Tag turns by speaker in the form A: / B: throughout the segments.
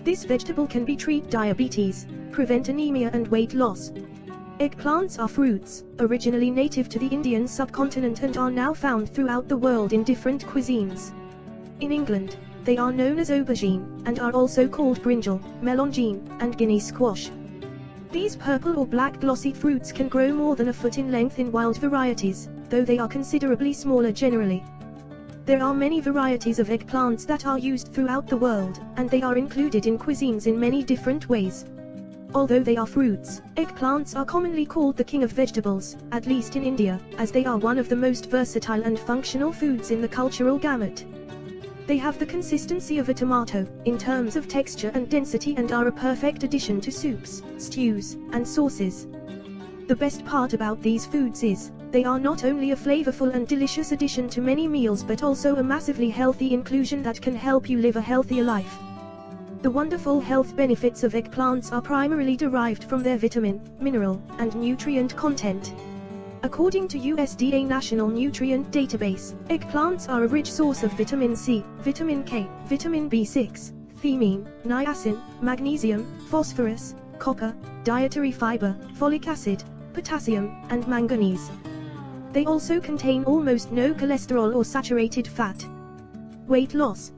A: This vegetable can treat diabetes, prevent anemia and weight loss. Eggplants are fruits, originally native to the Indian subcontinent and are now found throughout the world in different cuisines. In England, they are known as aubergine, and are also called brinjal, melongene, and Guinea squash. These purple or black glossy fruits can grow more than a foot in length in wild varieties, though they are considerably smaller generally. There are many varieties of eggplants that are used throughout the world, and they are included in cuisines in many different ways. Although they are fruits, eggplants are commonly called the king of vegetables, at least in India, as they are one of the most versatile and functional foods in the cultural gamut. They have the consistency of a tomato, in terms of texture and density, and are a perfect addition to soups, stews, and sauces. The best part about these foods is, they are not only a flavorful and delicious addition to many meals but also a massively healthy inclusion that can help you live a healthier life. The wonderful health benefits of eggplants are primarily derived from their vitamin, mineral, and nutrient content. According to USDA National Nutrient Database, eggplants are a rich source of vitamin C, vitamin K, vitamin B6, thiamine, niacin, magnesium, phosphorus, copper, dietary fiber, folic acid, potassium, and manganese. They also contain almost no cholesterol or saturated fat. Weight loss.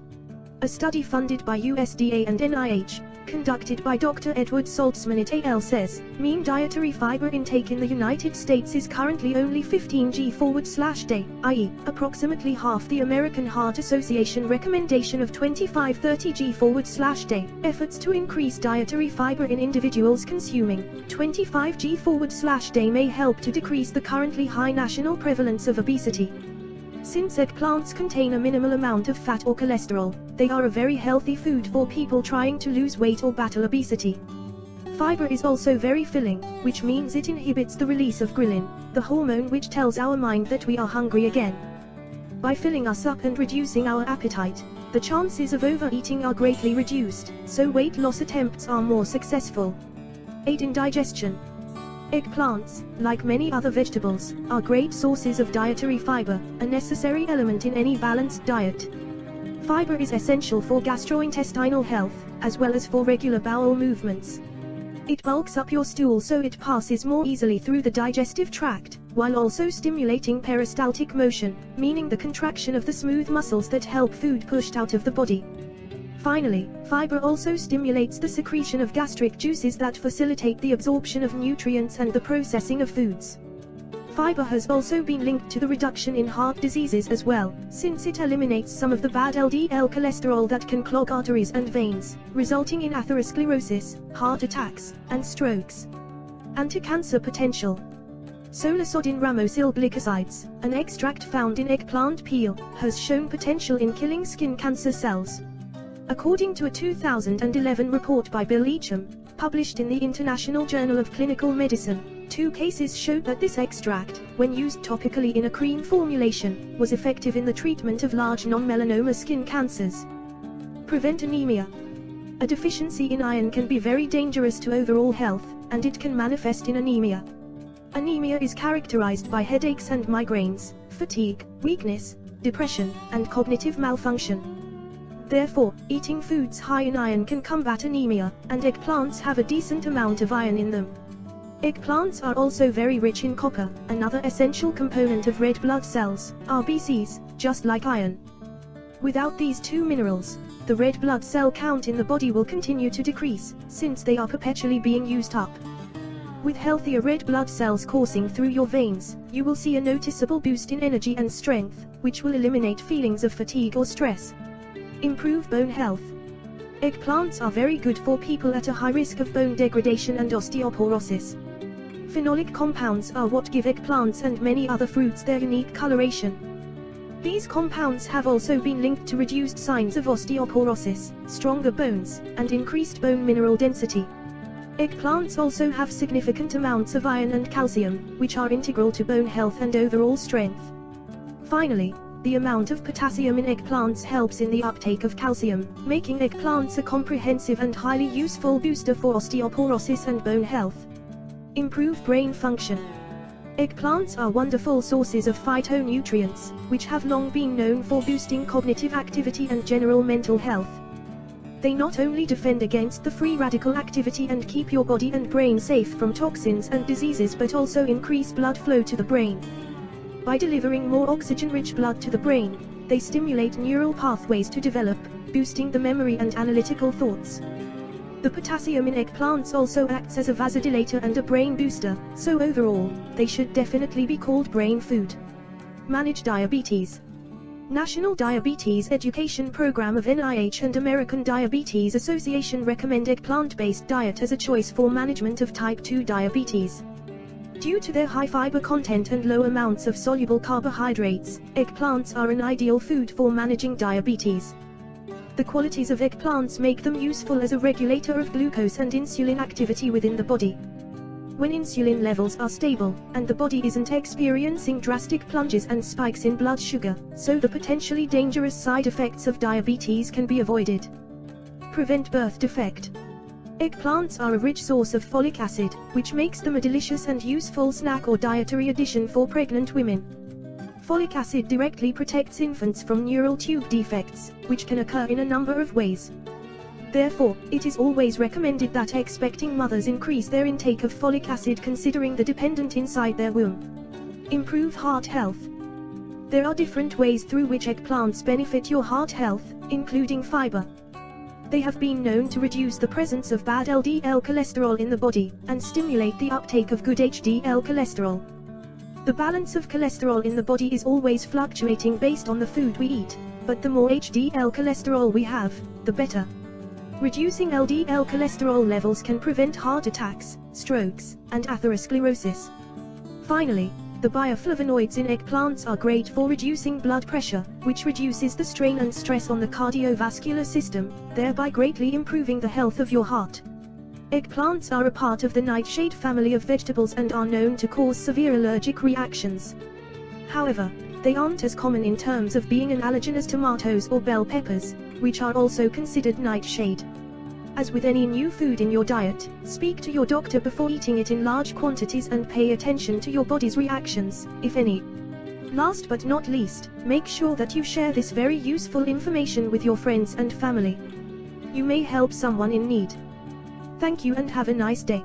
A: A study funded by USDA and NIH, conducted by Dr. Edward Saltzman et al. Says, mean dietary fiber intake in the United States is currently only 15 g/day, i.e., approximately half the American Heart Association recommendation of 25-30 g/day. Efforts to increase dietary fiber in individuals consuming 25 g/day may help to decrease the currently high national prevalence of obesity. Since eggplants contain a minimal amount of fat or cholesterol, they are a very healthy food for people trying to lose weight or battle obesity. Fiber is also very filling, which means it inhibits the release of ghrelin, the hormone which tells our mind that we are hungry again. By filling us up and reducing our appetite, the chances of overeating are greatly reduced, so weight loss attempts are more successful. Aid in digestion. Eggplants, like many other vegetables, are great sources of dietary fiber, a necessary element in any balanced diet. Fiber is essential for gastrointestinal health, as well as for regular bowel movements. It bulks up your stool so it passes more easily through the digestive tract, while also stimulating peristaltic motion, meaning the contraction of the smooth muscles that help food pushed out of the body. Finally, fiber also stimulates the secretion of gastric juices that facilitate the absorption of nutrients and the processing of foods. Fiber has also been linked to the reduction in heart diseases as well, since it eliminates some of the bad LDL cholesterol that can clog arteries and veins, resulting in atherosclerosis, heart attacks, and strokes. Anti-cancer potential. Solosodin ramosylglycosides, an extract found in eggplant peel, has shown potential in killing skin cancer cells. According to a 2011 report by Bill Eacham, published in the International Journal of Clinical Medicine, 2 cases showed that this extract, when used topically in a cream formulation, was effective in the treatment of large non-melanoma skin cancers. Prevent anemia. A deficiency in iron can be very dangerous to overall health, and it can manifest in anemia. Anemia is characterized by headaches and migraines, fatigue, weakness, depression, and cognitive malfunction. Therefore, eating foods high in iron can combat anemia, and eggplants have a decent amount of iron in them. Eggplants are also very rich in copper, another essential component of red blood cells, RBCs, just like iron. Without these 2 minerals, the red blood cell count in the body will continue to decrease, since they are perpetually being used up. With healthier red blood cells coursing through your veins, you will see a noticeable boost in energy and strength, which will eliminate feelings of fatigue or stress. Improve bone health. Eggplants are very good for people at a high risk of bone degradation and osteoporosis. Phenolic compounds are what give eggplants and many other fruits their unique coloration. These compounds have also been linked to reduced signs of osteoporosis, stronger bones, and increased bone mineral density. Eggplants also have significant amounts of iron and calcium, which are integral to bone health and overall strength. Finally, the amount of potassium in eggplants helps in the uptake of calcium, making eggplants a comprehensive and highly useful booster for osteoporosis and bone health. Improve brain function. Eggplants are wonderful sources of phytonutrients, which have long been known for boosting cognitive activity and general mental health. They not only defend against the free radical activity and keep your body and brain safe from toxins and diseases, but also increase blood flow to the brain. By delivering more oxygen-rich blood to the brain, they stimulate neural pathways to develop, boosting the memory and analytical thoughts. The potassium in eggplants also acts as a vasodilator and a brain booster, so overall, they should definitely be called brain food. Manage diabetes. National Diabetes Education Program of NIH and American Diabetes Association recommend eggplant-based diet as a choice for management of type 2 diabetes. Due to their high fiber content and low amounts of soluble carbohydrates, eggplants are an ideal food for managing diabetes. The qualities of eggplants make them useful as a regulator of glucose and insulin activity within the body. When insulin levels are stable, and the body isn't experiencing drastic plunges and spikes in blood sugar, so the potentially dangerous side effects of diabetes can be avoided. Prevent birth defect. Eggplants are a rich source of folic acid, which makes them a delicious and useful snack or dietary addition for pregnant women. Folic acid directly protects infants from neural tube defects, which can occur in a number of ways. Therefore, it is always recommended that expecting mothers increase their intake of folic acid considering the dependent inside their womb. Improve heart health. There are different ways through which eggplants benefit your heart health, including fiber. They have been known to reduce the presence of bad LDL cholesterol in the body, and stimulate the uptake of good HDL cholesterol. The balance of cholesterol in the body is always fluctuating based on the food we eat, but the more HDL cholesterol we have, the better. Reducing LDL cholesterol levels can prevent heart attacks, strokes, and atherosclerosis. Finally, the bioflavonoids in eggplants are great for reducing blood pressure, which reduces the strain and stress on the cardiovascular system, thereby greatly improving the health of your heart. Eggplants are a part of the nightshade family of vegetables and are known to cause severe allergic reactions. However, they aren't as common in terms of being an allergen as tomatoes or bell peppers, which are also considered nightshade. As with any new food in your diet, speak to your doctor before eating it in large quantities and pay attention to your body's reactions, if any. Last but not least, make sure that you share this very useful information with your friends and family. You may help someone in need. Thank you and have a nice day.